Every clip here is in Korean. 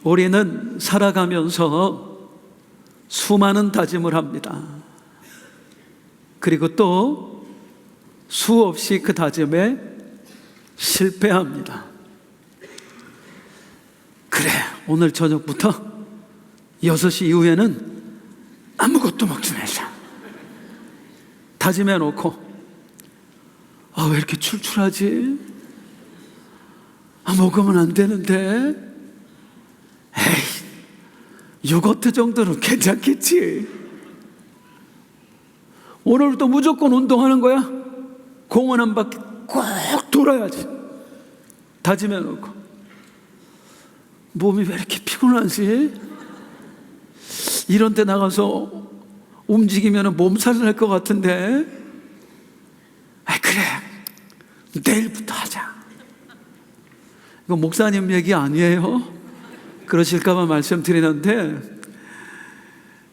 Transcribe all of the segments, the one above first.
우리는 살아가면서 수많은 다짐을 합니다. 그리고 또 수없이 그 다짐에 실패합니다. 그래, 오늘 저녁부터 6시 이후에는 아무것도 먹지 말자 다짐해 놓고, 왜 이렇게 출출하지? 먹으면 안 되는데. 에이, 요거트 정도는 괜찮겠지. 오늘부터 무조건 운동하는 거야. 공원 한 바퀴 꼭 돌아야지 다짐해 놓고. 몸이 왜 이렇게 피곤하지? 이런 데 나가서 움직이면 몸살 날 것 같은데. 그래, 내일부터 하자. 이거 목사님 얘기 아니에요? 그러실까봐 말씀드리는데,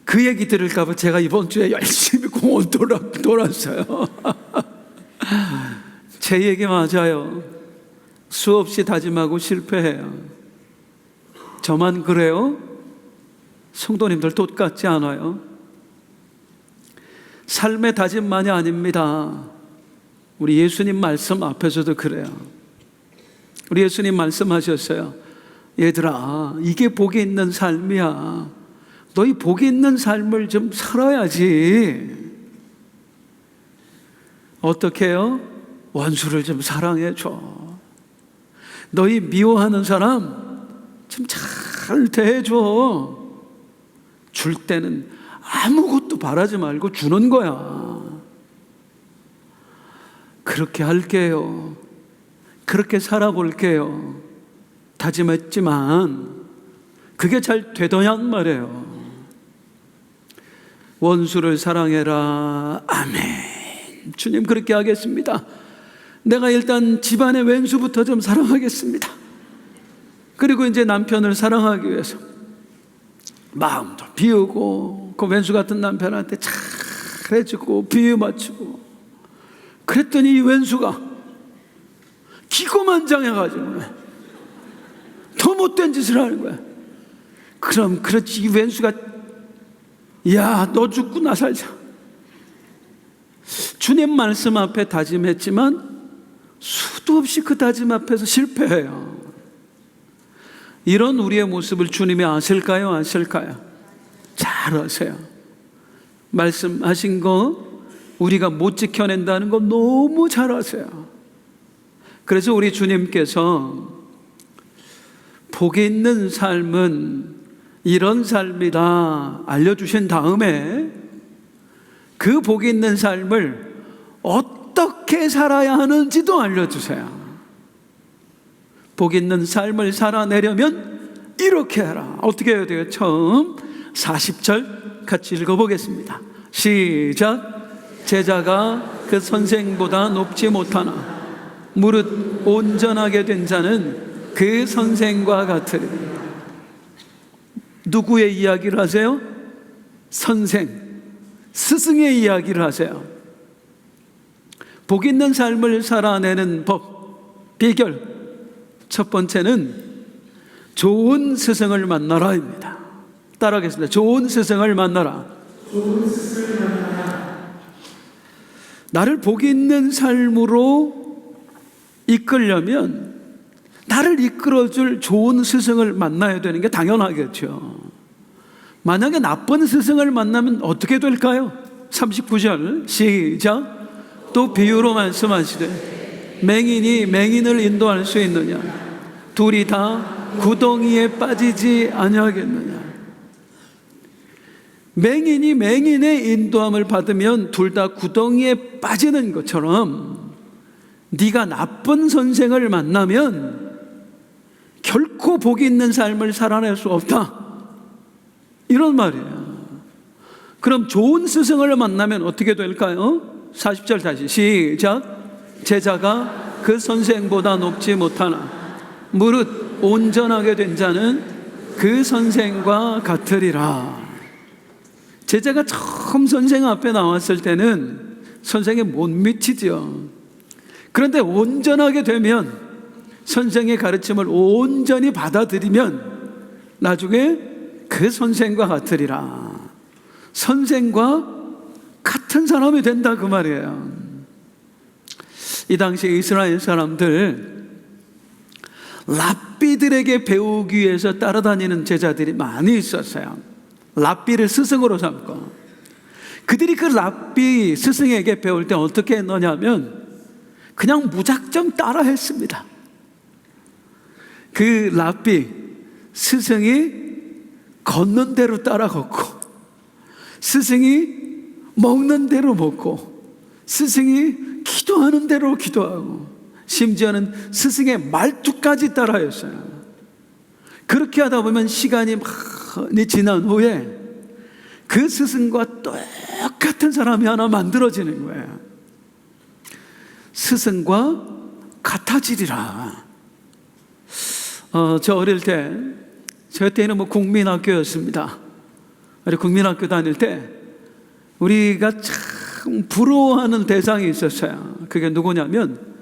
그 얘기 들을까봐 제가 이번 주에 열심히 공원 돌았어요. 제 얘기 맞아요. 수없이 다짐하고 실패해요. 저만 그래요? 성도님들 똑같지 않아요? 삶의 다짐만이 아닙니다. 우리 예수님 말씀 앞에서도 그래요. 우리 예수님 말씀하셨어요. 얘들아, 이게 복이 있는 삶이야. 너희 복이 있는 삶을 좀 살아야지. 어떻게 해요? 원수를 좀 사랑해줘. 너희 미워하는 사람 좀 잘 대해줘. 줄 때는 아무것도 바라지 말고 주는 거야. 그렇게 할게요. 그렇게 살아볼게요. 다짐했지만 그게 잘 되더냔 말이에요. 원수를 사랑해라. 아멘. 주님, 그렇게 하겠습니다. 내가 일단 집안의 왼수부터 좀 사랑하겠습니다. 그리고 이제 남편을 사랑하기 위해서 마음도 비우고, 그 왼수 같은 남편한테 잘해주고 비유 맞추고. 그랬더니 이 왼수가 기고만장해가지고 더 못된 짓을 하는 거야. 그럼 그렇지, 이 왼수가 야, 너 죽고 나 살자. 주님 말씀 앞에 다짐했지만 수도 없이 그 다짐 앞에서 실패해요. 이런 우리의 모습을 주님이 아실까요? 아실까요? 잘 아세요. 말씀하신 거 우리가 못 지켜낸다는 거 너무 잘 아세요. 그래서 우리 주님께서 복이 있는 삶은 이런 삶이다 알려주신 다음에 그 복이 있는 삶을 어떻게 살아야 하는지도 알려주세요. 복 있는 삶을 살아내려면 이렇게 해라. 어떻게 해야 돼요? 처음 40절 같이 읽어보겠습니다. 시작. 제자가 그 선생보다 높지 못하나 무릇 온전하게 된 자는 그 선생과 같으리. 누구의 이야기를 하세요? 선생, 스승의 이야기를 하세요. 복 있는 삶을 살아내는 법, 비결, 첫 번째는 좋은 스승을 만나라입니다. 따라하겠습니다. 좋은 스승을 만나라. 좋은 스승을 만나라. 나를 복 있는 삶으로 이끌려면 나를 이끌어줄 좋은 스승을 만나야 되는 게 당연하겠죠. 만약에 나쁜 스승을 만나면 어떻게 될까요? 39절 시작. 또 비유로 말씀하시되 맹인이 맹인을 인도할 수 있느냐? 둘이 다 구덩이에 빠지지 아니하겠느냐? 맹인이 맹인의 인도함을 받으면 둘 다 구덩이에 빠지는 것처럼 네가 나쁜 선생을 만나면 결코 복이 있는 삶을 살아낼 수 없다, 이런 말이에요. 그럼 좋은 스승을 만나면 어떻게 될까요? 40절 다시 시작. 제자가 그 선생보다 높지 못하나 무릇 온전하게 된 자는 그 선생과 같으리라. 제자가 처음 선생 앞에 나왔을 때는 선생이 못 미치죠. 그런데 온전하게 되면, 선생의 가르침을 온전히 받아들이면 나중에 그 선생과 같으리라. 선생과 같은 사람이 된다 그 말이에요. 이 당시 이스라엘 사람들 랍비들에게 배우기 위해서 따라다니는 제자들이 많이 있었어요. 랍비를 스승으로 삼고, 그들이 그 랍비 스승에게 배울 때 어떻게 했느냐면 그냥 무작정 따라 했습니다. 그 랍비 스승이 걷는 대로 따라 걷고, 스승이 먹는 대로 먹고, 스승이 기도하는 대로 기도하고, 심지어는 스승의 말투까지 따라했어요. 그렇게 하다 보면 시간이 많이 지난 후에 그 스승과 똑같은 사람이 하나 만들어지는 거예요. 스승과 같아지리라. 저 어릴 때, 저 때는 국민학교였습니다. 우리 국민학교 다닐 때 우리가 참 부러워하는 대상이 있었어요. 그게 누구냐면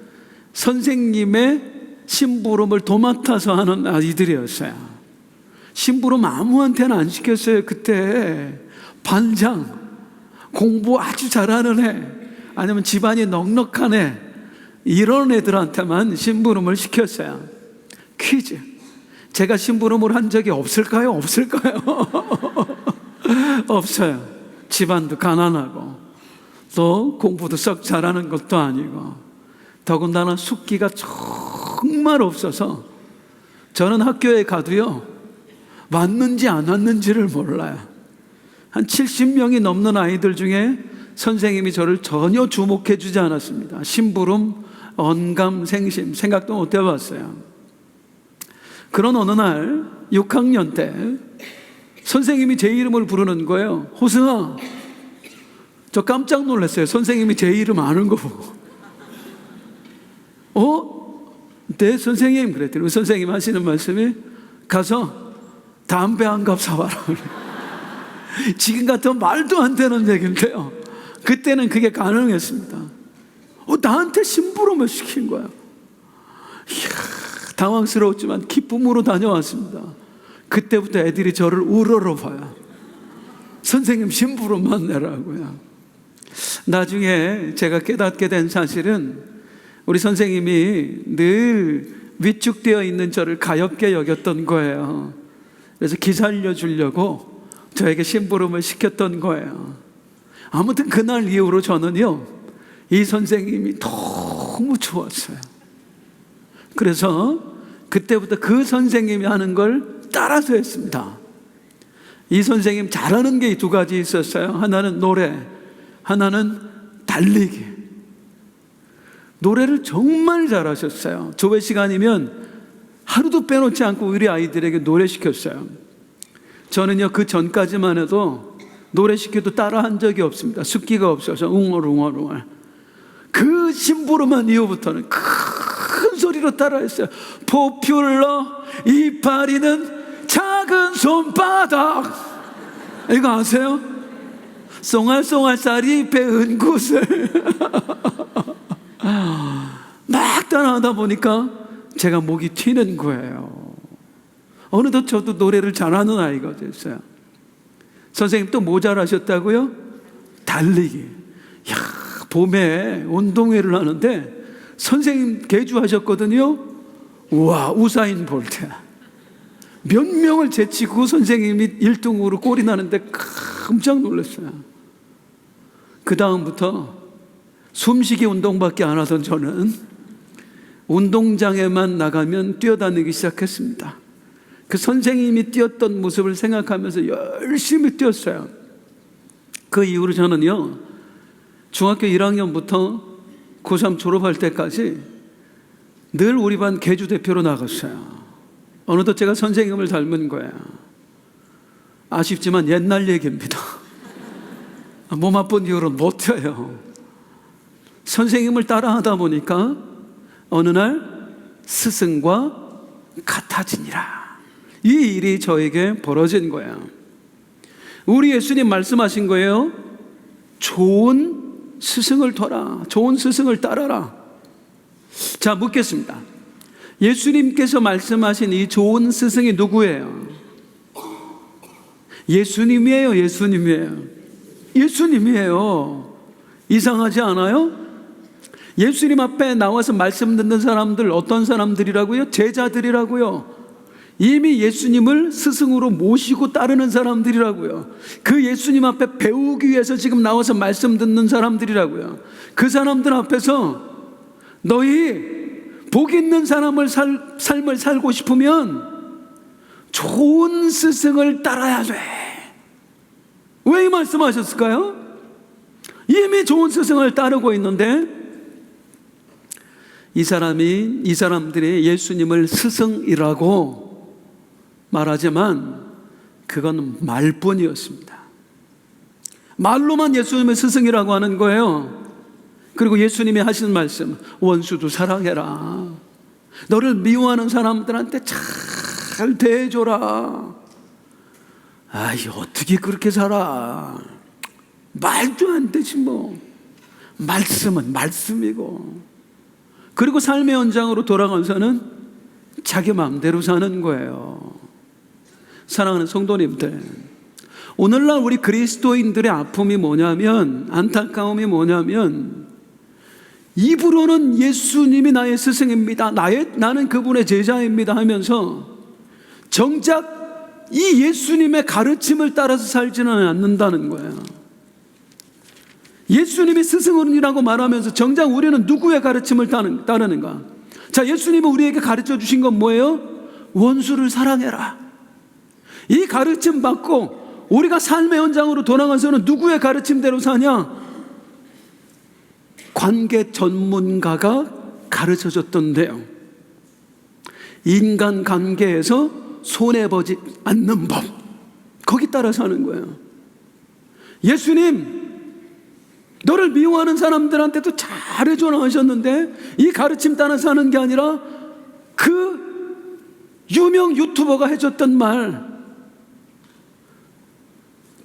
선생님의 심부름을 도맡아서 하는 아이들이었어요. 심부름 아무한테나 안 시켰어요. 그때 반장, 공부 아주 잘하는 애, 아니면 집안이 넉넉한 애, 이런 애들한테만 심부름을 시켰어요. 퀴즈, 제가 심부름을 한 적이 없을까요? 없을까요? 없어요. 집안도 가난하고 또 공부도 썩 잘하는 것도 아니고, 더군다나 숙기가 정말 없어서 저는 학교에 가도요, 왔는지 안 왔는지를 몰라요. 한 70명이 넘는 아이들 중에 선생님이 저를 전혀 주목해 주지 않았습니다. 심부름, 언감생심, 생각도 못 해봤어요. 그런 어느 날 6학년 때 선생님이 제 이름을 부르는 거예요. 호승아. 저 깜짝 놀랐어요. 선생님이 제 이름 아는 거 보고. 네 선생님, 그랬더니 선생님 하시는 말씀이, 가서 담배 한 갑 사와라. 지금 같으면 말도 안 되는 얘기인데요, 그때는 그게 가능했습니다. 나한테 심부름을 시킨 거야. 이야, 당황스러웠지만 기쁨으로 다녀왔습니다. 그때부터 애들이 저를 우러러봐요. 선생님 심부름만 내라고요. 나중에 제가 깨닫게 된 사실은 우리 선생님이 늘 위축되어 있는 저를 가엽게 여겼던 거예요. 그래서 기살려 주려고 저에게 심부름을 시켰던 거예요. 아무튼 그날 이후로 저는요, 이 선생님이 너무 좋았어요. 그래서 그때부터 그 선생님이 하는 걸 따라서 했습니다. 이 선생님 잘하는 게 두 가지 있었어요. 하나는 노래, 하나는 달리기. 노래를 정말 잘하셨어요. 조회 시간이면 하루도 빼놓지 않고 우리 아이들에게 노래 시켰어요. 저는요, 그 전까지만 해도 노래 시켜도 따라한 적이 없습니다. 숫기가 없어서 웅얼웅얼웅얼. 그 심부름한 이후부터는 큰 소리로 따라했어요. 포퓰러 이파리는 작은 손바닥. 이거 아세요? 쏭알쏭알 쌀이 배은 구슬. 막 따라하다 보니까 제가 목이 튀는 거예요. 어느덧 저도 노래를 잘하는 아이가 됐어요. 선생님 또 뭐 잘하셨다고요? 달리기. 야, 봄에 운동회를 하는데 선생님 개주하셨거든요. 우와, 우사인 볼트. 몇 명을 제치고 선생님이 1등으로 꼴이 나는데 깜짝 놀랐어요. 그 다음부터 숨쉬기 운동밖에 안 하던 저는 운동장에만 나가면 뛰어다니기 시작했습니다. 그 선생님이 뛰었던 모습을 생각하면서 열심히 뛰었어요. 그 이후로 저는요, 중학교 1학년부터 고3 졸업할 때까지 늘 우리 반 개주 대표로 나갔어요. 어느덧 제가 선생님을 닮은 거예요. 아쉽지만 옛날 얘기입니다. 몸 아픈 이후로 못 뛰어요. 선생님을 따라하다 보니까 어느 날 스승과 같아지니라. 이 일이 저에게 벌어진 거예요. 우리 예수님 말씀하신 거예요. 좋은 스승을 둬라. 좋은 스승을 따라라. 자, 묻겠습니다. 예수님께서 말씀하신 이 좋은 스승이 누구예요? 예수님이에요. 예수님이에요. 이상하지 않아요? 예수님 앞에 나와서 말씀 듣는 사람들 어떤 사람들이라고요? 제자들이라고요. 이미 예수님을 스승으로 모시고 따르는 사람들이라고요. 그 예수님 앞에 배우기 위해서 지금 나와서 말씀 듣는 사람들이라고요. 그 사람들 앞에서 너희 복 있는 삶을 살고 싶으면 좋은 스승을 따라야 돼. 왜 이 말씀하셨을까요? 이미 좋은 스승을 따르고 있는데 이 사람들이 예수님을 스승이라고 말하지만 그건 말뿐이었습니다. 말로만 예수님을 스승이라고 하는 거예요. 그리고 예수님이 하시는 말씀, 원수도 사랑해라. 너를 미워하는 사람들한테 잘 대해줘라. 아이, 어떻게 그렇게 살아? 말도 안 되지 뭐. 말씀은 말씀이고. 그리고 삶의 현장으로 돌아가서는 자기 마음대로 사는 거예요. 사랑하는 성도님들, 오늘날 우리 그리스도인들의 아픔이 뭐냐면, 안타까움이 뭐냐면, 입으로는 예수님이 나의 스승입니다, 나는 그분의 제자입니다 하면서 정작 이 예수님의 가르침을 따라서 살지는 않는다는 거예요. 예수님이 스승이라고 말하면서 정작 우리는 누구의 가르침을 따르는가? 자, 예수님은 우리에게 가르쳐 주신 건 뭐예요? 원수를 사랑해라. 이 가르침 받고 우리가 삶의 현장으로 돌아가서는 누구의 가르침대로 사냐? 관계 전문가가 가르쳐 줬던데요. 인간 관계에서 손해보지 않는 법, 거기 따라 사는 거예요. 예수님, 너를 미워하는 사람들한테도 잘해줘라 하셨는데 이 가르침 따라 사는 게 아니라 그 유명 유튜버가 해줬던 말,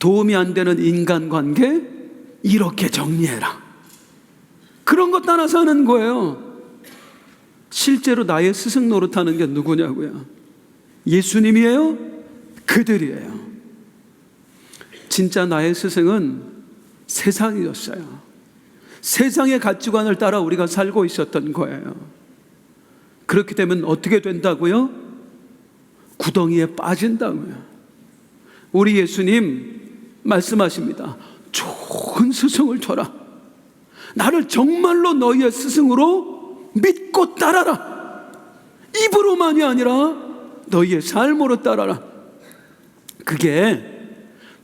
도움이 안 되는 인간관계 이렇게 정리해라. 그런 것 따라 사는 거예요. 실제로 나의 스승 노릇하는 게 누구냐고요? 예수님이에요? 그들이에요. 진짜 나의 스승은 세상이었어요. 세상의 가치관을 따라 우리가 살고 있었던 거예요. 그렇게 되면 어떻게 된다고요? 구덩이에 빠진다고요. 우리 예수님 말씀하십니다. 좋은 스승을 줘라. 나를 정말로 너희의 스승으로 믿고 따라라. 입으로만이 아니라 너희의 삶으로 따라라. 그게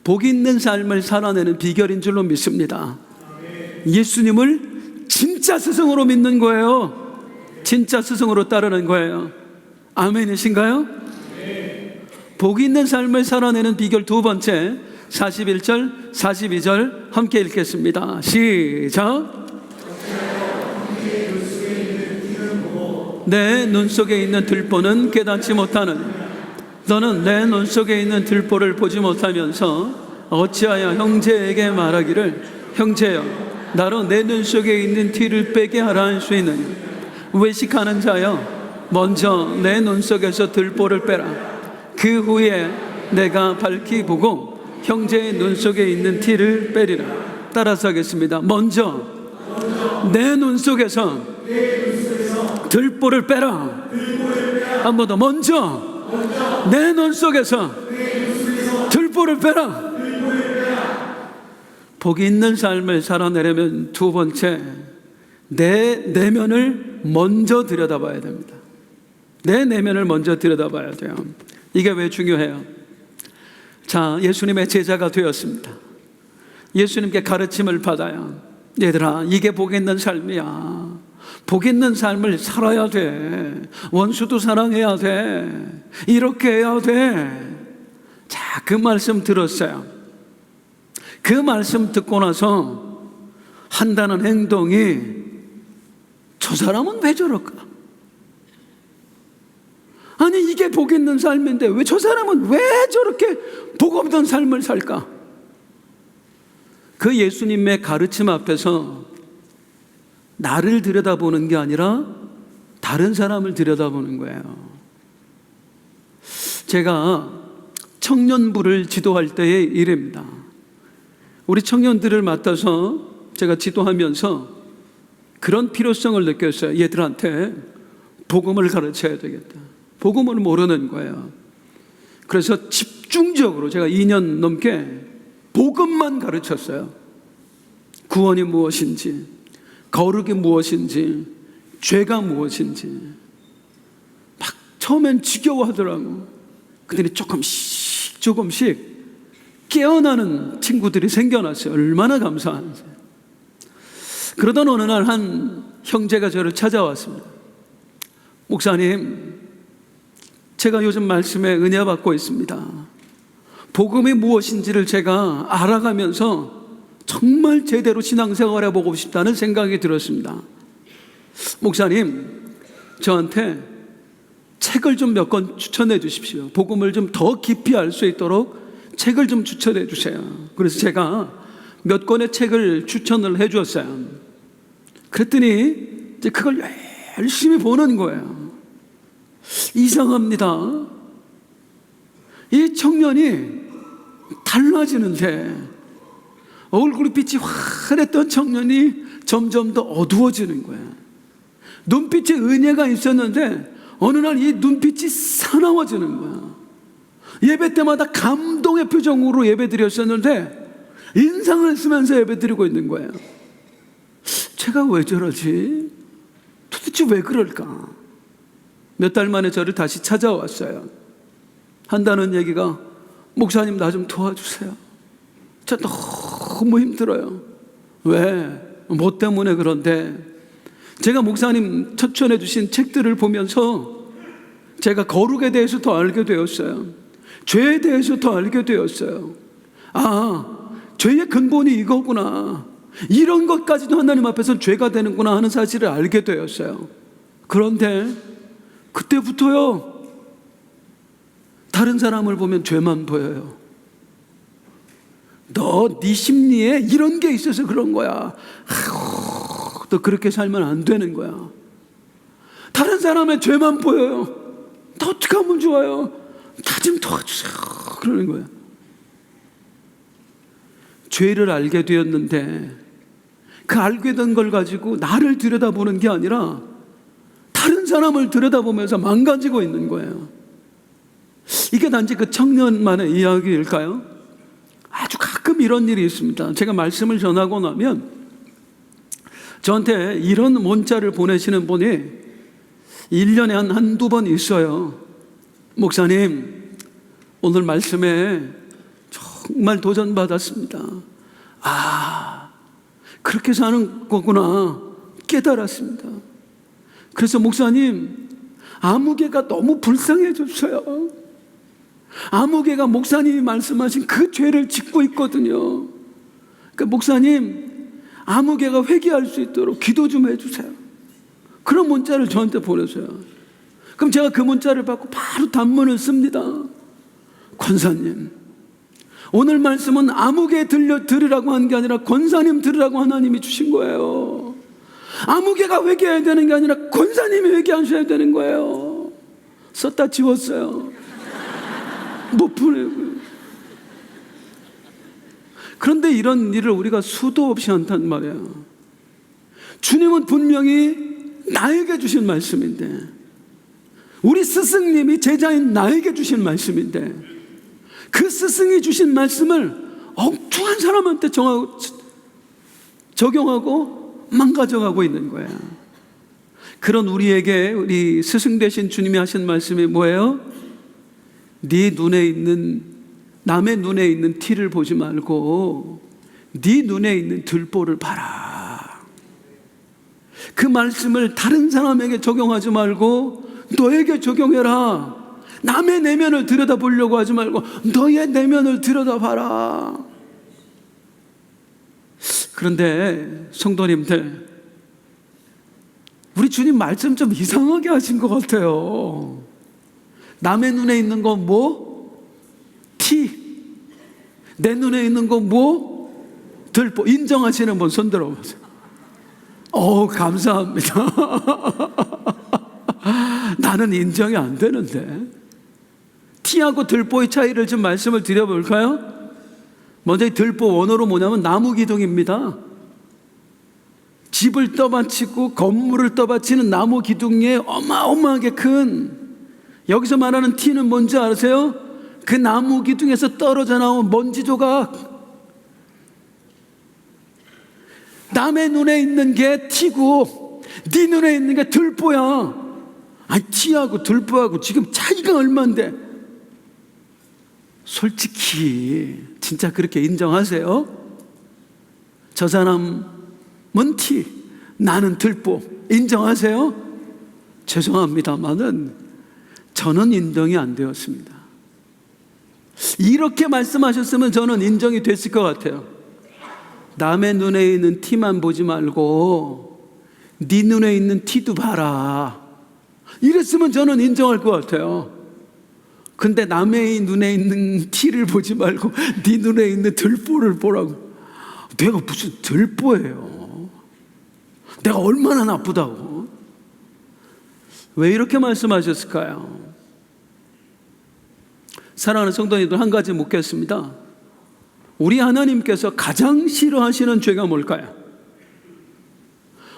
복 있는 삶을 살아내는 비결인 줄로 믿습니다. 예수님을 진짜 스승으로 믿는 거예요. 진짜 스승으로 따르는 거예요. 아멘이신가요? 복 있는 삶을 살아내는 비결 두 번째, 41절, 42절 함께 읽겠습니다. 시작. 내 눈 속에 있는 들보는 깨닫지 못하느니 너는 내 눈 속에 있는 들보를 보지 못하면서 어찌하여 형제에게 말하기를 형제여 나로 내 눈 속에 있는 티를 빼게 하라 할 수 있느냐? 외식하는 자여 먼저 내 눈 속에서 들보를 빼라. 그 후에 내가 밝히 보고 형제의 눈 속에 있는 티를 빼리라. 따라서 하겠습니다. 먼저 내 눈 속에서 들보를 빼라. 한 번 더. 먼저 내 눈 속에서 들보를 빼라. 복이 있는 삶을 살아내려면 두 번째, 내 내면을 먼저 들여다봐야 됩니다. 내 내면을 먼저 들여다봐야 돼요. 이게 왜 중요해요? 자, 예수님의 제자가 되었습니다. 예수님께 가르침을 받아요. 얘들아, 이게 복 있는 삶이야. 복 있는 삶을 살아야 돼. 원수도 사랑해야 돼. 이렇게 해야 돼. 자, 그 말씀 들었어요. 그 말씀 듣고 나서 한다는 행동이, 저 사람은 왜 저럴까? 아니, 이게 복 있는 삶인데 왜 저 사람은 왜 저렇게 복 없는 삶을 살까? 그 예수님의 가르침 앞에서 나를 들여다보는 게 아니라 다른 사람을 들여다보는 거예요. 제가 청년부를 지도할 때의 일입니다. 우리 청년들을 맡아서 제가 지도하면서 그런 필요성을 느꼈어요. 얘들한테 복음을 가르쳐야 되겠다. 복음을 모르는 거예요. 그래서 집중적으로 제가 2년 넘게 복음만 가르쳤어요. 구원이 무엇인지, 거룩이 무엇인지, 죄가 무엇인지. 막 처음엔 지겨워하더라고. 근데 조금씩 깨어나는 친구들이 생겨났어요. 얼마나 감사한지. 그러던 어느 날 한 형제가 저를 찾아왔습니다. 목사님, 제가 요즘 말씀에 은혜 받고 있습니다. 복음이 무엇인지를 제가 알아가면서 정말 제대로 신앙생활 해보고 싶다는 생각이 들었습니다. 목사님, 저한테 책을 좀 몇 권 추천해 주십시오. 복음을 좀 더 깊이 알 수 있도록 책을 좀 추천해 주세요. 그래서 제가 몇 권의 책을 추천을 해 주었어요. 그랬더니 이제 그걸 열심히 보는 거예요. 이상합니다. 이 청년이 달라지는데 얼굴 빛이 환했던 청년이 점점 더 어두워지는 거예요. 눈빛에 은혜가 있었는데 어느 날 이 눈빛이 사나워지는 거야. 예배 때마다 감동의 표정으로 예배 드렸었는데 인상을 쓰면서 예배 드리고 있는 거예요. 제가 왜 저러지? 도대체 왜 그럴까? 몇 달 만에 저를 다시 찾아왔어요. 한다는 얘기가, 목사님 나 좀 도와주세요. 저 너무 힘들어요. 왜? 뭐 때문에 그런데? 제가 목사님 추천해 주신 책들을 보면서 제가 거룩에 대해서 더 알게 되었어요. 죄에 대해서 더 알게 되었어요. 아, 죄의 근본이 이거구나. 이런 것까지도 하나님 앞에서 죄가 되는구나 하는 사실을 알게 되었어요. 그런데 그때부터요, 다른 사람을 보면 죄만 보여요. 너 네 심리에 이런 게 있어서 그런 거야. 너 그렇게 살면 안 되는 거야. 다른 사람의 죄만 보여요. 나 어떻게 하면 좋아요? 나 좀 도와주세요. 그러는 거야. 죄를 알게 되었는데 그 알게 된 걸 가지고 나를 들여다보는 게 아니라 다른 사람을 들여다보면서 망가지고 있는 거예요. 이게 단지 그 청년만의 이야기일까요? 아주 가끔 이런 일이 있습니다. 제가 말씀을 전하고 나면 저한테 이런 문자를 보내시는 분이 1년에 한두 번 있어요. 목사님, 오늘 말씀에 정말 도전받았습니다. 아, 그렇게 사는 거구나 깨달았습니다. 그래서 목사님, 아무개가 너무 불쌍해졌어요. 아무개가 목사님이 말씀하신 그 죄를 짓고 있거든요. 그러니까 목사님, 아무개가 회개할 수 있도록 기도 좀 해주세요. 그런 문자를 저한테 보내세요. 그럼 제가 그 문자를 받고 바로 단문을 씁니다. 권사님, 오늘 말씀은 아무개 들으라고 한 게 아니라 권사님 들으라고 하나님이 주신 거예요. 아무개가 회개해야 되는 게 아니라 권사님이 회개하셔야 되는 거예요. 썼다 지웠어요. 못 보내고요. 그런데 이런 일을 우리가 수도 없이 한단 말이에요. 주님은 분명히 나에게 주신 말씀인데, 우리 스승님이 제자인 나에게 주신 말씀인데, 그 스승이 주신 말씀을 엉뚱한 사람한테 적용하고 망가져가고 있는 거야. 그런 우리에게 우리 스승 되신 주님이 하신 말씀이 뭐예요? 네 눈에 있는, 남의 눈에 있는 티를 보지 말고 네 눈에 있는 들보를 봐라. 그 말씀을 다른 사람에게 적용하지 말고 너에게 적용해라. 남의 내면을 들여다보려고 하지 말고 너의 내면을 들여다봐라. 그런데 성도님들, 우리 주님 말씀 좀 이상하게 하신 것 같아요. 남의 눈에 있는 건 뭐? 티. 내 눈에 있는 건 뭐? 들보. 인정하시는 분 손 들어보세요. 감사합니다. 나는 인정이 안 되는데. 티하고 들보의 차이를 좀 말씀을 드려볼까요? 먼저 이 들보 원어로 뭐냐면 나무 기둥입니다. 집을 떠받치고 건물을 떠받치는 나무 기둥에 어마어마하게 큰, 여기서 말하는 티는 뭔지 아세요? 그 나무 기둥에서 떨어져 나온 먼지 조각. 남의 눈에 있는 게 티고 네 눈에 있는 게 들보야. 아니, 티하고 들보하고 지금 차이가 얼만데. 솔직히 진짜 그렇게 인정하세요? 저 사람은 티, 나는 들보, 인정하세요? 죄송합니다만은 저는 인정이 안 되었습니다. 이렇게 말씀하셨으면 저는 인정이 됐을 것 같아요. 남의 눈에 있는 티만 보지 말고 네 눈에 있는 티도 봐라, 이랬으면 저는 인정할 것 같아요. 근데 남의 눈에 있는 티를 보지 말고 네 눈에 있는 들보를 보라고. 내가 무슨 들보예요? 내가 얼마나 나쁘다고? 왜 이렇게 말씀하셨을까요? 사랑하는 성도님들, 한 가지 묻겠습니다. 우리 하나님께서 가장 싫어하시는 죄가 뭘까요?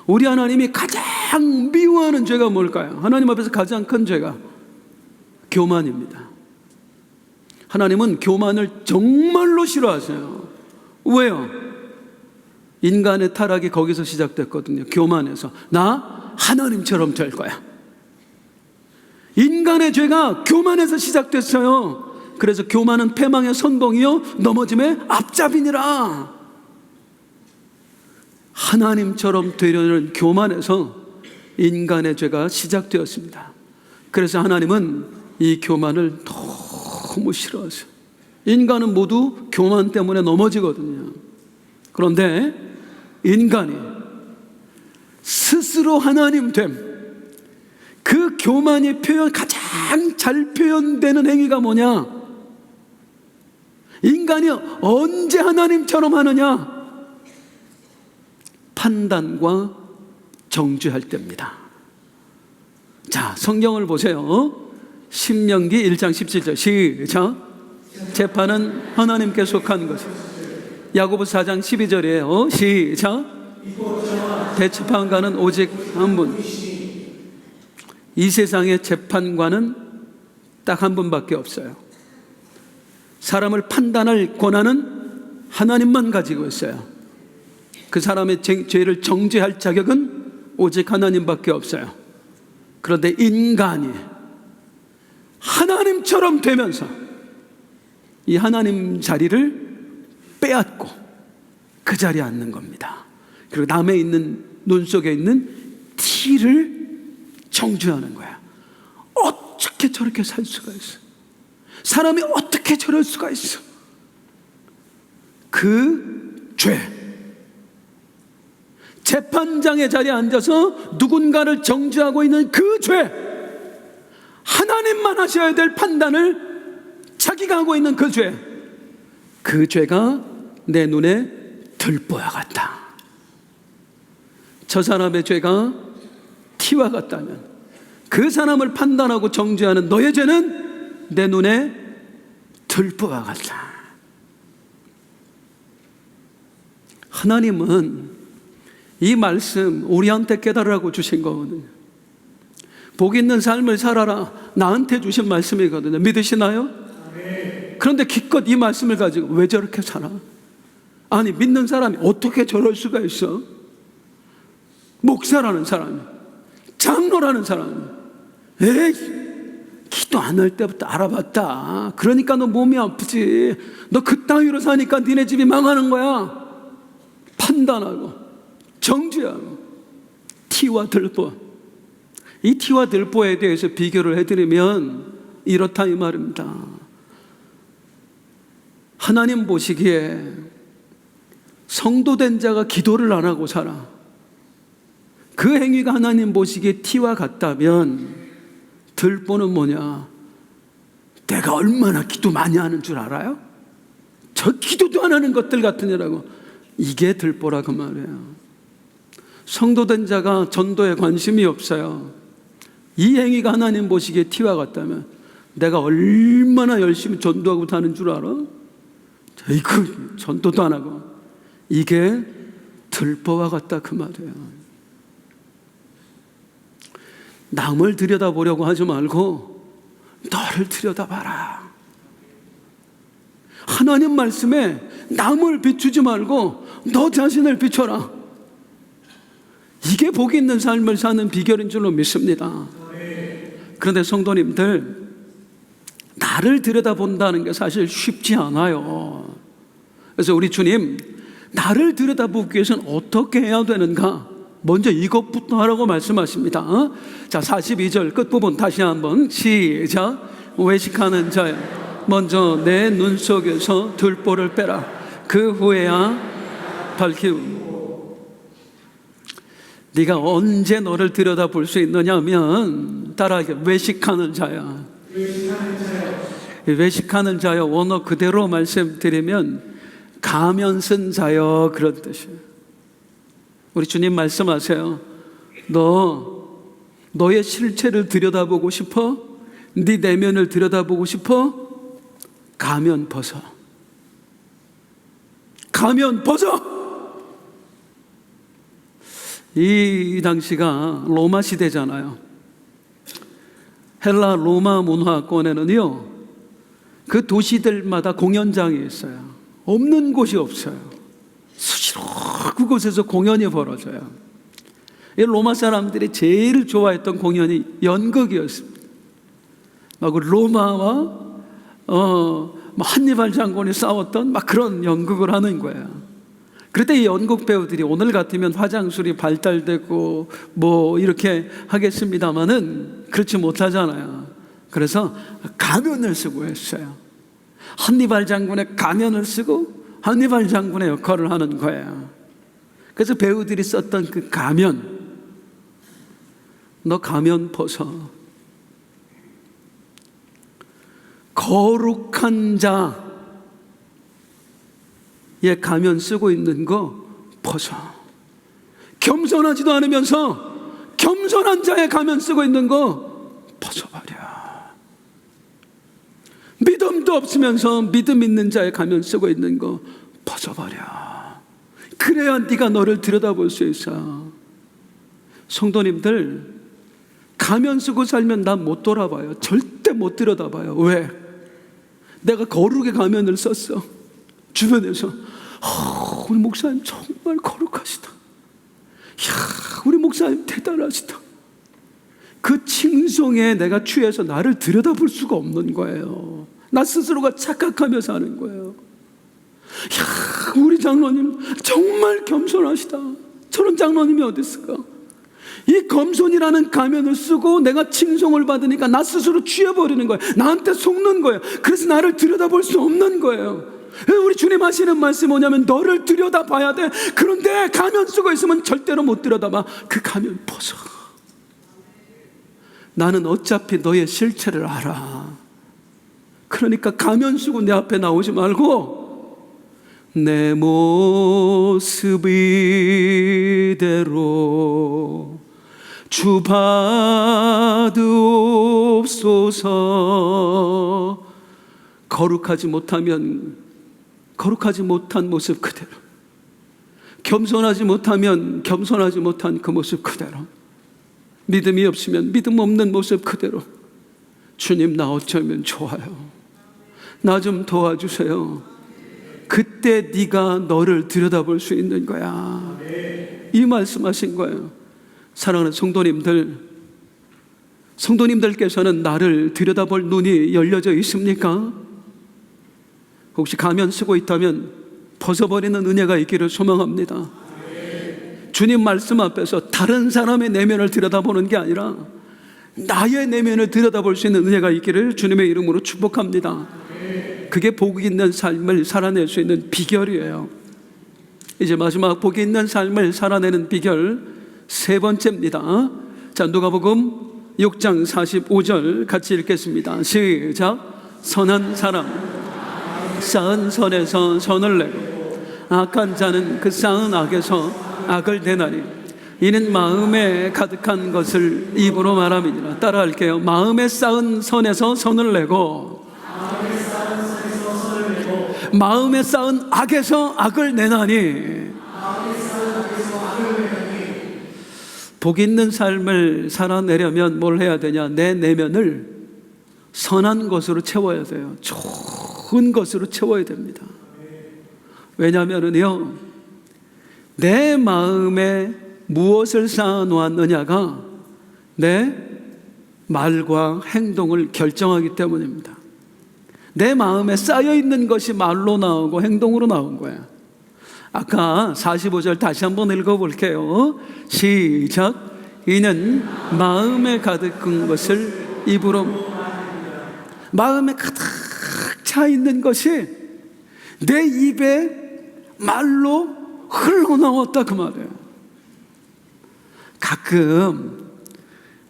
우리 하나님이 가장 미워하는 죄가 뭘까요? 하나님 앞에서 가장 큰 죄가 교만입니다. 하나님은 교만을 정말로 싫어하세요. 왜요? 인간의 타락이 거기서 시작됐거든요. 교만에서. 나 하나님처럼 될 거야. 인간의 죄가 교만에서 시작됐어요. 그래서 교만은 패망의 선봉이요 넘어짐의 앞잡이니라. 하나님처럼 되려는 교만에서 인간의 죄가 시작되었습니다. 그래서 하나님은 이 교만을 너무 싫어하세요. 인간은 모두 교만 때문에 넘어지거든요. 그런데 인간이 스스로 하나님 됨, 그 교만이 가장 잘 표현되는 행위가 뭐냐? 인간이 언제 하나님처럼 하느냐? 판단과 정죄할 때입니다. 자, 성경을 보세요. 신명기 1장 17절 시작. 재판은 하나님께 속한 것이. 야고보서 4장 12절이에요. 시작. 대재판관은 오직 한 분. 이 세상의 재판관은 딱 한 분밖에 없어요. 사람을 판단할 권한은 하나님만 가지고 있어요. 그 사람의 죄를 정죄할 자격은 오직 하나님밖에 없어요. 그런데 인간이 하나님처럼 되면서 이 하나님 자리를 빼앗고 그 자리에 앉는 겁니다. 그리고 남의 있는 눈 속에 있는 티를 정죄하는 거야. 어떻게 저렇게 살 수가 있어? 사람이 어떻게 저럴 수가 있어? 그 죄, 재판장의 자리에 앉아서 누군가를 정죄하고 있는 그 죄, 하나님만 하셔야 될 판단을 자기가 하고 있는 그 죄, 그 죄가 내 눈에 들보와 같다. 저 사람의 죄가 티와 같다면 그 사람을 판단하고 정죄하는 너의 죄는 내 눈에 들보와 같다. 하나님은 이 말씀 우리한테 깨달으라고 주신 거거든요. 복 있는 삶을 살아라, 나한테 주신 말씀이거든요. 믿으시나요? 그런데 기껏 이 말씀을 가지고 왜 저렇게 살아? 아니, 믿는 사람이 어떻게 저럴 수가 있어? 목사라는 사람이, 장로라는 사람이, 에이, 기도 안 할 때부터 알아봤다. 그러니까 너 몸이 아프지. 너 그 따위로 사니까 니네 집이 망하는 거야. 판단하고 정죄하고 티와 들보. 이 티와 들보에 대해서 비교를 해드리면 이렇다 이 말입니다. 하나님 보시기에 성도된 자가 기도를 안 하고 살아. 그 행위가 하나님 보시기에 티와 같다면 들보는 뭐냐? 내가 얼마나 기도 많이 하는 줄 알아요? 저 기도도 안 하는 것들 같으냐라고. 이게 들보라 그 말이에요. 성도된 자가 전도에 관심이 없어요. 이 행위가 하나님 보시기에 티와 같다면 내가 얼마나 열심히 전도하고 다는 줄 알아? 그 전도도 안 하고. 이게 들보와 같다 그 말이에요. 남을 들여다보려고 하지 말고 너를 들여다봐라. 하나님 말씀에 남을 비추지 말고 너 자신을 비춰라. 이게 복이 있는 삶을 사는 비결인 줄로 믿습니다. 그런데 성도님들, 나를 들여다본다는 게 사실 쉽지 않아요. 그래서 우리 주님, 나를 들여다보기 위해서는 어떻게 해야 되는가? 먼저 이것부터 하라고 말씀하십니다. 자, 42절 끝부분 다시 한번 시작. 외식하는 자야, 먼저 내 눈 속에서 들보를 빼라. 그 후에야 밝히고. 네가 언제 너를 들여다볼 수 있느냐면 따라하게, 외식하는 자야. 외식하는 자여, 원어 그대로 말씀드리면 가면 쓴 자여, 그런 뜻이에요. 우리 주님 말씀하세요. 너의 실체를 들여다보고 싶어? 네 내면을 들여다보고 싶어? 가면 벗어. 가면 벗어. 이 당시가 로마 시대잖아요. 헬라 로마 문화권에는요, 그 도시들마다 공연장이 있어요. 없는 곳이 없어요. 수시로 그곳에서 공연이 벌어져요. 이 로마 사람들이 제일 좋아했던 공연이 연극이었습니다. 막 로마와 한니발 장군이 싸웠던 막 그런 연극을 하는 거예요. 그때 이 연극 배우들이 오늘 같으면 화장술이 발달되고 뭐 이렇게 하겠습니다마는 그렇지 못하잖아요. 그래서 가면을 쓰고 했어요. 한니발 장군의 가면을 쓰고 한니발 장군의 역할을 하는 거예요. 그래서 배우들이 썼던 그 가면, 너 가면 벗어. 거룩한 자의 가면 쓰고 있는 거 벗어. 겸손하지도 않으면서 겸손한 자의 가면 쓰고 있는 거 벗어버려. 믿음도 없으면서 믿음 있는 자의 가면 쓰고 있는 거 벗어버려. 그래야 네가 너를 들여다볼 수 있어. 성도님들, 가면 쓰고 살면 난 못 돌아봐요. 절대 못 들여다봐요. 왜? 내가 거룩의 가면을 썼어. 주변에서 우리 목사님 정말 거룩하시다. 이야, 우리 목사님 대단하시다. 그 칭송에 내가 취해서 나를 들여다볼 수가 없는 거예요. 나 스스로가 착각하며 사는 거예요. 이야, 우리 장로님 정말 겸손하시다. 저런 장로님이 어디 있을까? 이 겸손이라는 가면을 쓰고 내가 칭송을 받으니까 나 스스로 취해버리는 거예요. 나한테 속는 거예요. 그래서 나를 들여다볼 수 없는 거예요. 우리 주님 하시는 말씀이 뭐냐면 너를 들여다봐야 돼. 그런데 가면 쓰고 있으면 절대로 못 들여다봐. 그 가면 벗어. 나는 어차피 너의 실체를 알아. 그러니까 가면 쓰고 내 앞에 나오지 말고 내 모습 이대로 주 받으옵소서. 거룩하지 못하면 거룩하지 못한 모습 그대로, 겸손하지 못하면 겸손하지 못한 그 모습 그대로, 믿음이 없으면 믿음 없는 모습 그대로, 주님 나 어쩌면 좋아요. 나 좀 도와주세요. 그때 네가 너를 들여다볼 수 있는 거야. 이 말씀하신 거예요. 사랑하는 성도님들께서는 나를 들여다볼 눈이 열려져 있습니까? 혹시 가면 쓰고 있다면 벗어버리는 은혜가 있기를 소망합니다. 주님 말씀 앞에서 다른 사람의 내면을 들여다보는 게 아니라 나의 내면을 들여다볼 수 있는 은혜가 있기를 주님의 이름으로 축복합니다. 그게 복이 있는 삶을 살아낼 수 있는 비결이에요. 이제 마지막 복이 있는 삶을 살아내는 비결 세 번째입니다. 자, 누가복음 6장 45절 같이 읽겠습니다. 시작. 선한 사람 쌓은 선에서 선을 내고 악한 자는 그 쌓은 악에서 악을 대나니 이는 마음에 가득한 것을 입으로 말함이니라. 따라할게요. 마음에 쌓은 선에서 선을 내고 마음에 쌓은 악에서 악을 내나니. 복 있는 삶을 살아내려면 뭘 해야 되냐? 내 내면을 선한 것으로 채워야 돼요. 좋은 것으로 채워야 됩니다. 왜냐하면요, 내 마음에 무엇을 쌓아놓았느냐가 내 말과 행동을 결정하기 때문입니다. 내 마음에 쌓여있는 것이 말로 나오고 행동으로 나온 거야. 아까 45절 다시 한번 읽어볼게요. 시작. 이는 마음에 가득한 것을 입으로, 마음에 가득 차 있는 것이 내 입에 말로 흘러나왔다 그 말이에요. 가끔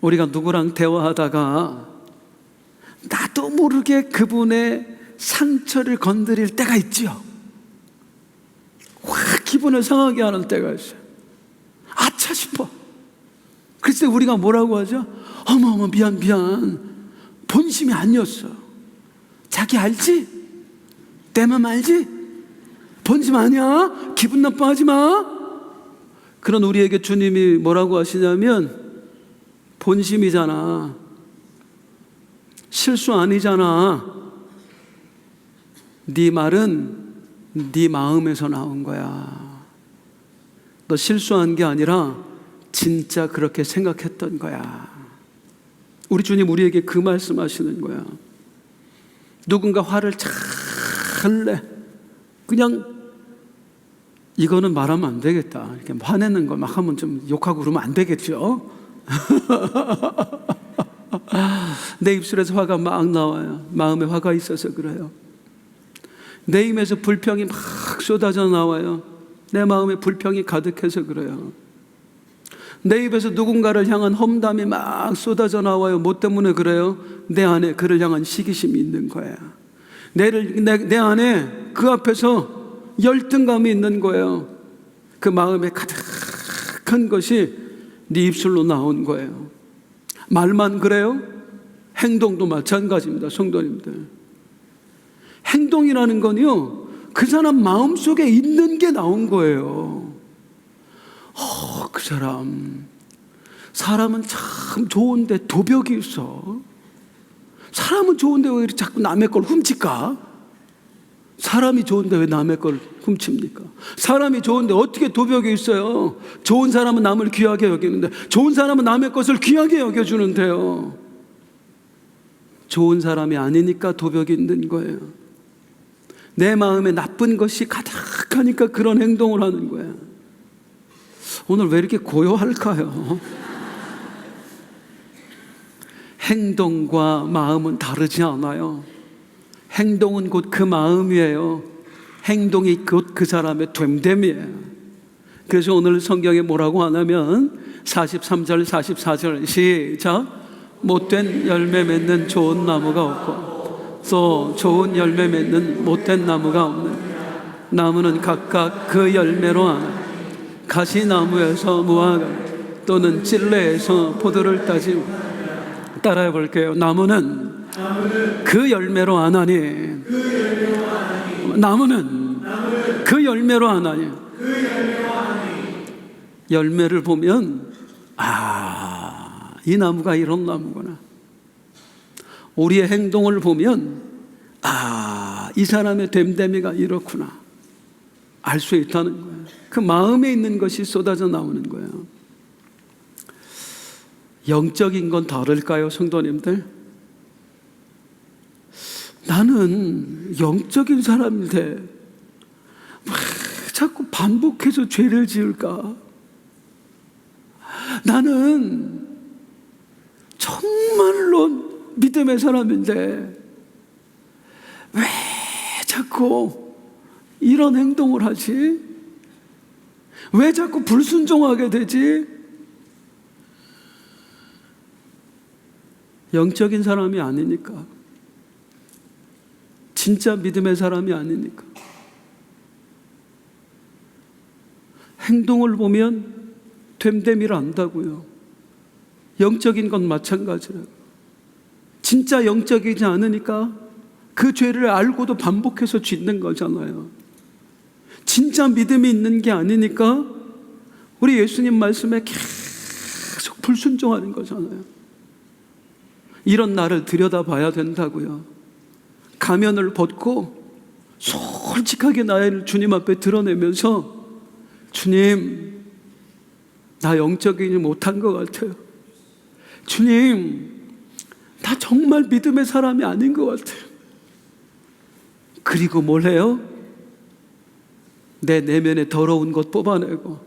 우리가 누구랑 대화하다가 나도 모르게 그분의 상처를 건드릴 때가 있지요. 확 기분을 상하게 하는 때가 있어요. 아차 싶어. 그래서 우리가 뭐라고 하죠? 어머 미안 본심이 아니었어. 자기 알지? 내 맘 알지? 본심 아니야? 기분 나빠하지 마. 그런 우리에게 주님이 뭐라고 하시냐면, 본심이잖아, 실수 아니잖아, 네 말은 네 마음에서 나온 거야. 너 실수한 게 아니라 진짜 그렇게 생각했던 거야. 우리 주님 우리에게 그 말씀하시는 거야. 누군가 화를 잘 내, 그냥 이거는 말하면 안 되겠다, 이렇게 화내는 거 막 하면 좀 욕하고 그러면 안 되겠죠. 내 입술에서 화가 막 나와요. 마음에 화가 있어서 그래요. 내 입에서 불평이 막 쏟아져 나와요. 내 마음에 불평이 가득해서 그래요. 내 입에서 누군가를 향한 험담이 막 쏟아져 나와요. 뭐 때문에 그래요? 내 안에 그를 향한 시기심이 있는 거야. 내 안에 그 앞에서 열등감이 있는 거예요. 그 마음에 가득한 것이 네 입술로 나온 거예요. 말만 그래요? 행동도 마찬가지입니다. 성도님들, 행동이라는 건요, 그 사람 마음속에 있는 게 나온 거예요. 그 사람은 참 좋은데 도벽이 있어. 사람은 좋은데 왜 자꾸 남의 걸 훔칠까? 사람이 좋은데 왜 남의 걸 훔칩니까? 사람이 좋은데 어떻게 도벽이 있어요? 좋은 사람은 남을 귀하게 여기는데, 좋은 사람은 남의 것을 귀하게 여겨주는데요. 좋은 사람이 아니니까 도벽이 있는 거예요. 내 마음에 나쁜 것이 가득하니까 그런 행동을 하는 거야. 오늘 왜 이렇게 고요할까요? 행동과 마음은 다르지 않아요. 행동은 곧 그 마음이에요. 행동이 곧 그 사람의 됨됨이에요. 그래서 오늘 성경에 뭐라고 하냐면 43절 44절 시작. 못된 열매 맺는 좋은 나무가 없고 또 좋은 열매 맺는 못된 나무가 없는. 나무는 각각 그 열매로 아나. 가시나무에서 무화과 또는 찔레에서 포도를 따지고. 따라해 볼게요. 나무는 그 열매로 아나니. 나무는 그 열매로 아나니. 열매를 보면 이 나무가 이런 나무구나. 우리의 행동을 보면 이 사람의 됨됨이가 이렇구나 알 수 있다는 거예요. 그 마음에 있는 것이 쏟아져 나오는 거예요. 영적인 건 다를까요, 성도님들? 나는 영적인 사람인데 왜 자꾸 반복해서 죄를 지을까? 나는 정말로 믿음의 사람인데 왜 자꾸 이런 행동을 하지? 왜 자꾸 불순종하게 되지? 영적인 사람이 아니니까. 진짜 믿음의 사람이 아니니까. 행동을 보면 됨됨이를 안다고요. 영적인 건 마찬가지라고. 진짜 영적이지 않으니까 그 죄를 알고도 반복해서 짓는 거잖아요. 진짜 믿음이 있는 게 아니니까 우리 예수님 말씀에 계속 불순종하는 거잖아요. 이런 나를 들여다봐야 된다고요. 가면을 벗고 솔직하게 나를 주님 앞에 드러내면서 주님, 나 영적이지 못한 것 같아요. 주님, 나 정말 믿음의 사람이 아닌 것 같아요. 그리고 뭘 해요? 내 내면에 더러운 것 뽑아내고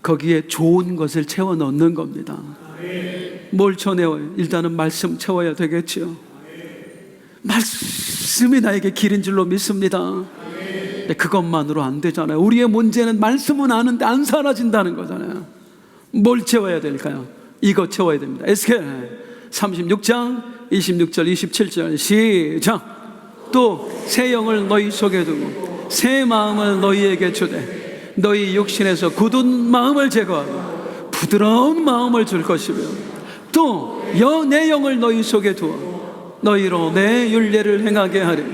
거기에 좋은 것을 채워 넣는 겁니다. 뭘 채워요? 일단은 말씀 채워야 되겠죠. 말씀이 나에게 길인 줄로 믿습니다. 근데 그것만으로 안 되잖아요. 우리의 문제는 말씀은 아는데 안 사라진다는 거잖아요. 뭘 채워야 될까요? 이거 채워야 됩니다. 에스겔 36장 26절 27절 시작. 또 새 영을 너희 속에 두고 새 마음을 너희에게 주되 너희 육신에서 굳은 마음을 제거하고 부드러운 마음을 줄 것이며 또 내 영을 너희 속에 두어 너희로 내 율례를 행하게 하리.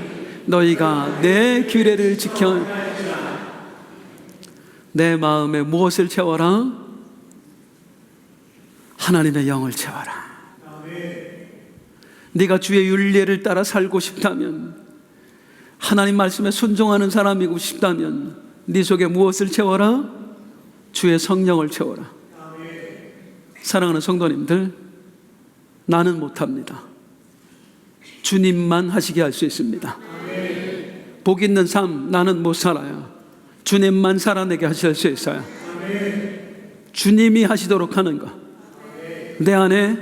너희가 내 규례를 지켜. 내 마음에 무엇을 채워라? 하나님의 영을 채워라. 네가 주의 율례를 따라 살고 싶다면, 하나님 말씀에 순종하는 사람이고 싶다면 네 속에 무엇을 채워라? 주의 성령을 채워라. 사랑하는 성도님들, 나는 못합니다. 주님만 하시게 할 수 있습니다. 복 있는 삶 나는 못 살아요. 주님만 살아내게 하실 수 있어요. 주님이 하시도록 하는 것, 내 안에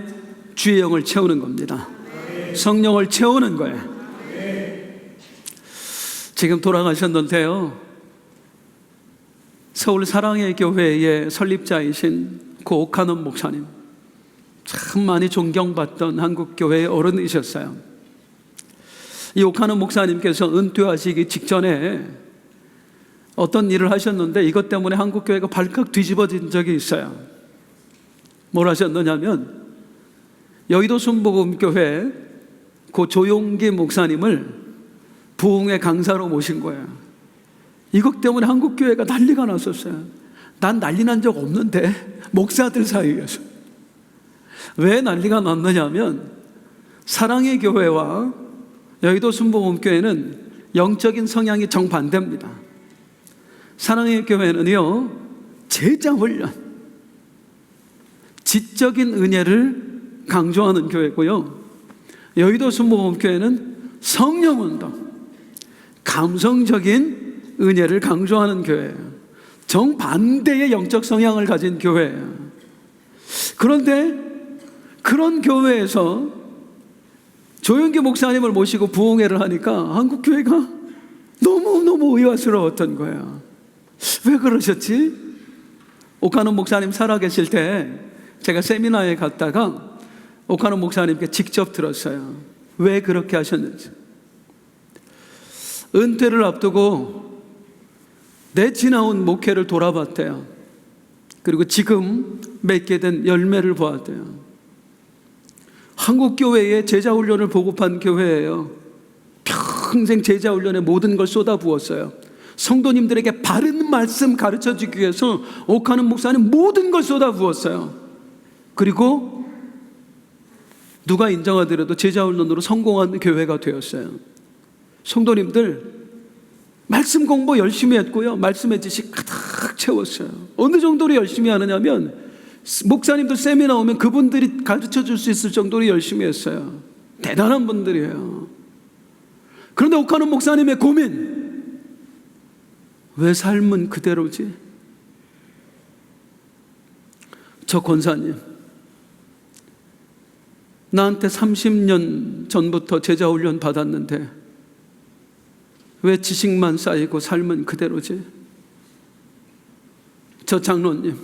주의 영을 채우는 겁니다. 성령을 채우는 거예요. 지금 돌아가셨는데요, 서울 사랑의 교회의 설립자이신 고 오카논 목사님, 참 많이 존경받던 한국교회의 어른이셨어요. 이 오카논 목사님께서 은퇴하시기 직전에 어떤 일을 하셨는데 이것 때문에 한국교회가 발칵 뒤집어진 적이 있어요. 뭘 하셨느냐면 여의도 순복음교회 고 조용기 목사님을 부흥회 강사로 모신 거예요. 이것 때문에 한국교회가 난리가 났었어요. 난 난리 난 적 없는데 목사들 사이에서. 왜 난리가 났느냐면 사랑의 교회와 여의도 순복음교회는 영적인 성향이 정반대입니다. 사랑의 교회는요, 제자훈련, 지적인 은혜를 강조하는 교회고요, 여의도 순복음교회는 성령운동, 감성적인 은혜를 강조하는 교회예요. 정반대의 영적 성향을 가진 교회예요. 그런데 그런 교회에서 조용기 목사님을 모시고 부흥회를 하니까 한국교회가 너무너무 의아스러웠던 거예요. 왜 그러셨지? 오카논 목사님 살아계실 때 제가 세미나에 갔다가 오카논 목사님께 직접 들었어요. 왜 그렇게 하셨는지. 은퇴를 앞두고 넷이 나온 목회를 돌아봤대요. 그리고 지금 맺게 된 열매를 보았대요. 한국교회에 제자훈련을 보급한 교회예요. 평생 제자훈련에 모든 걸 쏟아부었어요. 성도님들에게 바른 말씀 가르쳐주기 위해서 오카논 목사님 모든 걸 쏟아부었어요. 그리고 누가 인정하더라도 제자훈련으로 성공한 교회가 되었어요. 성도님들, 말씀 공부 열심히 했고요, 말씀의 지식 가득 채웠어요. 어느 정도로 열심히 하느냐면 목사님들 세미나 오면 그분들이 가르쳐 줄 수 있을 정도로 열심히 했어요. 대단한 분들이에요. 그런데 오카논 목사님의 고민, 왜 삶은 그대로지? 저 권사님, 나한테 30년 전부터 제자훈련 받았는데 왜 지식만 쌓이고 삶은 그대로지? 저 장로님,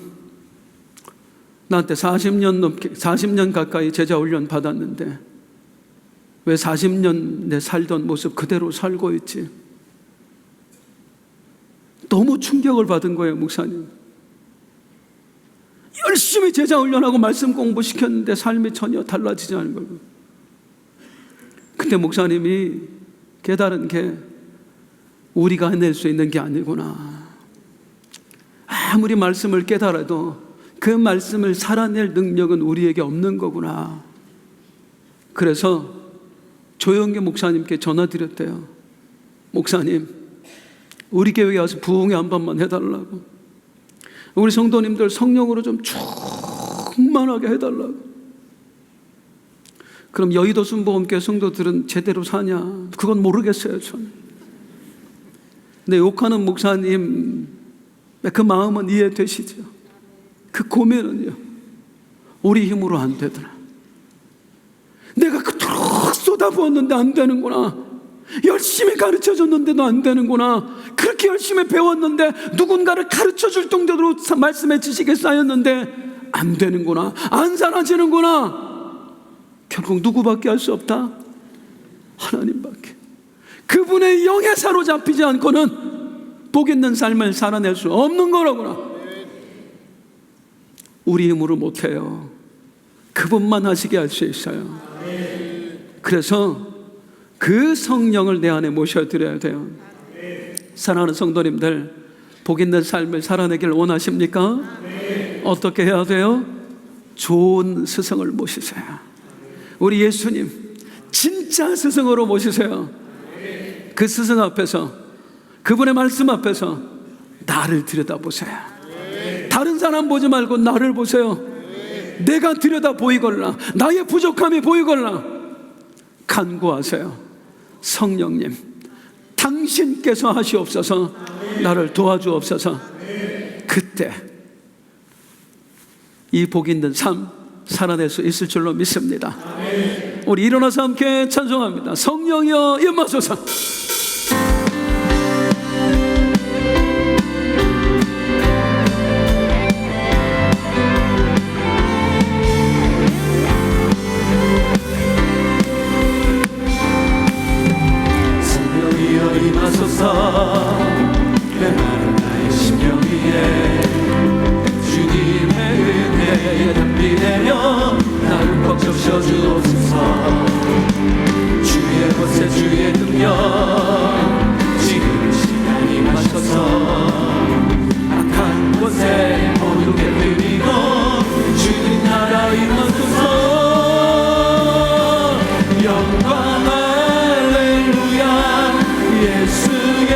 나한테 40년 가까이 제자훈련 받았는데 왜 40년 내 살던 모습 그대로 살고 있지? 너무 충격을 받은 거예요, 목사님. 열심히 제자 훈련하고 말씀 공부시켰는데 삶이 전혀 달라지지 않은 거예요. 그때 목사님이 깨달은 게 우리가 해낼 수 있는 게 아니구나. 아무리 말씀을 깨달아도 그 말씀을 살아낼 능력은 우리에게 없는 거구나. 그래서 조영기 목사님께 전화드렸대요. 목사님, 우리 교회에 와서 부흥회 한 번만 해달라고. 우리 성도님들 성령으로 좀 충만하게 해달라고. 그럼 여의도 순복음교회 성도들은 제대로 사냐? 그건 모르겠어요, 저는. 근데 욕하는 목사님 그 마음은 이해되시죠? 그 고민은요, 우리 힘으로 안 되더라. 내가 그토록 쏟아부었는데 안 되는구나. 열심히 가르쳐줬는데도 안 되는구나. 그렇게 열심히 배웠는데 누군가를 가르쳐줄 정도로 말씀의 지식이 쌓였는데 안 되는구나. 안 사라지는구나. 결국 누구밖에 할 수 없다? 하나님밖에. 그분의 영에 사로잡히지 않고는 복 있는 삶을 살아낼 수 없는 거라구나. 우리 힘으로 못해요. 그분만 하시게 할 수 있어요. 그래서 그 성령을 내 안에 모셔드려야 돼요. 사랑하는 성도님들, 복 있는 삶을 살아내길 원하십니까? 어떻게 해야 돼요? 좋은 스승을 모시세요. 우리 예수님 진짜 스승으로 모시세요. 그 스승 앞에서, 그분의 말씀 앞에서 나를 들여다보세요. 다른 사람 보지 말고 나를 보세요. 내가 들여다 보이걸라, 나의 부족함이 보이걸라. 간구하세요. 성령님, 당신께서 하시옵소서. 나를 도와주옵소서. 그때 이 복 있는 삶 살아낼 수 있을 줄로 믿습니다. 우리 일어나서 함께 찬송합니다. 성령이여 임하소서. 메마른 나의 심령 위에 주님의 은혜에 담비 내려 나를 꽉 적셔주옵소서. 주의 권세 주의 능력 지금 시간이 임하셔서 악한 권세 모두 깨뜨리고 주님 나라 임하소서. 영광 할렐루야. 예수의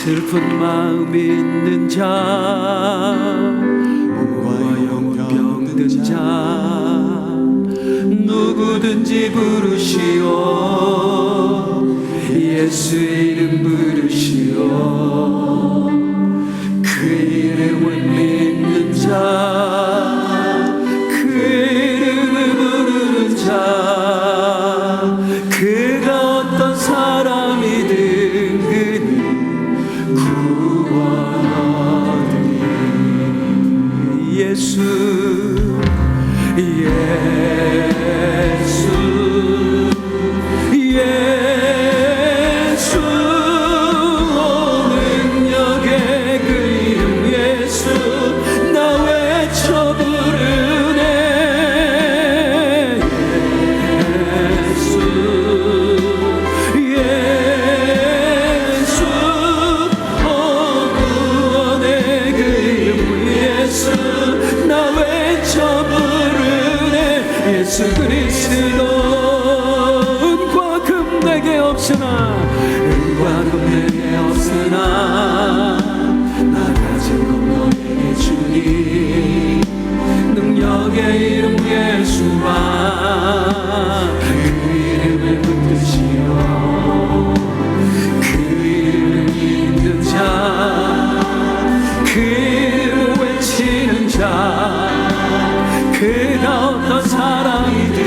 슬픈 마음 있는 자, 몸과 영혼 병든 자, 누구든지 부르시오. 예수 이름 부르시오. 그 이름을 믿는 자, 그 이름을 부르는 자, 그가 어떤 사람이든 그는 구원하리. 예수 예수 예수 능력의 그 이름 예수 나 외쳐 부르네. 예수 예수 구원의 그 이름 예수 나 외쳐 부르네. 예수 그리스도 은과 금 내게 없으나 은과 금 내게 없으나 나 가진 것 너에게 주니 능력의 이름 예수와 그 이름을 붙드시오. 그 이름을 믿는 자, 그 이름을 외치는 자, 그가 어떤 사람이든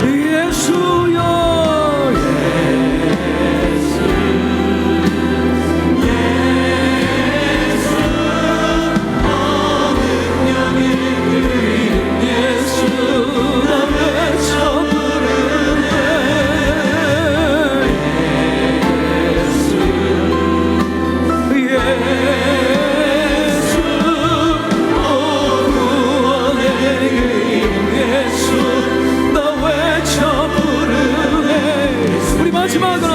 예수여 예수 나 외쳐 부르네. 예수 구원의 예수 나 외쳐 부르네. 우리 마지막으로